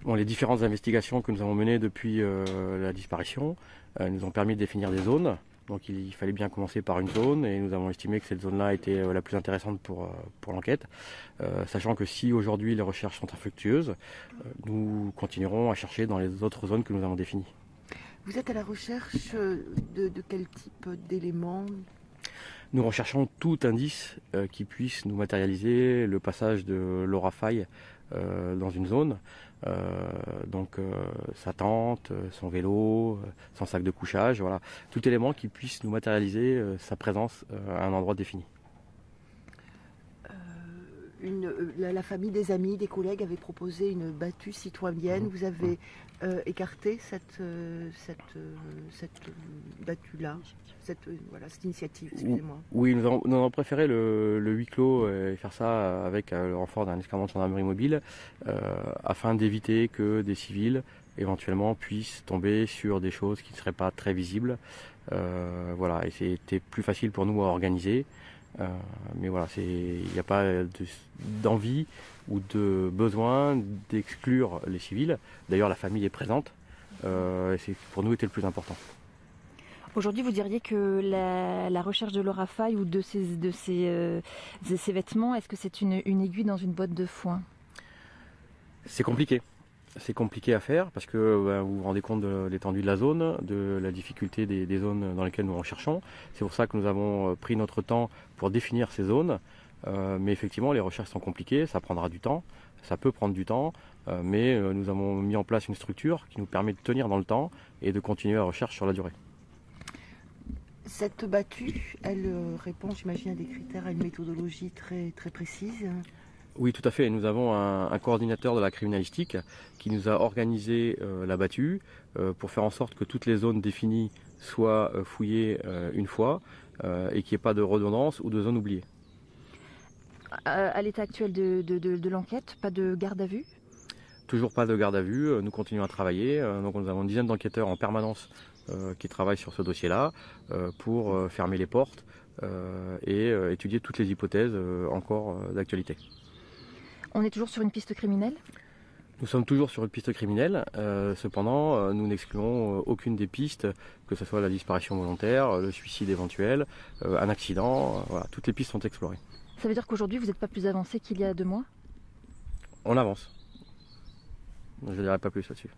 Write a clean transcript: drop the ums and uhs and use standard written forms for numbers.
Bon, les différentes investigations que nous avons menées depuis la disparition nous ont permis de définir des zones. Donc il fallait bien commencer par une zone et nous avons estimé que cette zone-là était la plus intéressante pour l'enquête. Sachant que si aujourd'hui les recherches sont infructueuses, nous continuerons à chercher dans les autres zones que nous avons définies. Vous êtes à la recherche de quel type d'éléments? Nous recherchons tout indice qui puisse nous matérialiser le passage de Laura Faye dans une zone. Sa tente, son vélo, son sac de couchage, voilà. Tout élément qui puisse nous matérialiser sa présence à un endroit défini. La famille, des amis, des collègues avaient proposé une battue citoyenne. Vous avez écarté cette battue-là, cette initiative, excusez-moi. Oui, nous avons préféré le huis clos et faire ça avec le renfort d'un escadron de gendarmerie mobile afin d'éviter que des civils éventuellement puissent tomber sur des choses qui ne seraient pas très visibles. Voilà, et c'était plus facile pour nous à organiser. Mais voilà, il n'y a pas d'envie ou de besoin d'exclure les civils. D'ailleurs, la famille est présente. C'est pour nous était le plus important. Aujourd'hui, vous diriez que la recherche de Laura Faye ou de ces vêtements, est-ce que c'est une aiguille dans une boîte de foin? C'est compliqué. C'est compliqué à faire parce que vous vous rendez compte de l'étendue de la zone, de la difficulté des zones dans lesquelles nous recherchons. C'est pour ça que nous avons pris notre temps pour définir ces zones. Mais effectivement, les recherches sont compliquées, ça prendra du temps, ça peut prendre du temps, mais nous avons mis en place une structure qui nous permet de tenir dans le temps et de continuer la recherche sur la durée. Cette battue, elle répond, j'imagine, à des critères, à une méthodologie très, très précise. Oui, tout à fait. Nous avons un coordinateur de la criminalistique qui nous a organisé la battue pour faire en sorte que toutes les zones définies soient fouillées une fois et qu'il n'y ait pas de redondance ou de zones oubliées. À l'état actuel de l'enquête, pas de garde à vue? Toujours pas de garde à vue, nous continuons à travailler. Donc nous avons une dizaine d'enquêteurs en permanence qui travaillent sur ce dossier-là pour fermer les portes et étudier toutes les hypothèses encore d'actualité. On est toujours sur une piste criminelle? Nous sommes toujours sur une piste criminelle, cependant nous n'excluons aucune des pistes, que ce soit la disparition volontaire, le suicide éventuel, un accident, voilà, toutes les pistes sont explorées. Ça veut dire qu'aujourd'hui vous n'êtes pas plus avancé qu'il y a 2 mois? On avance, je ne dirai pas plus là-dessus.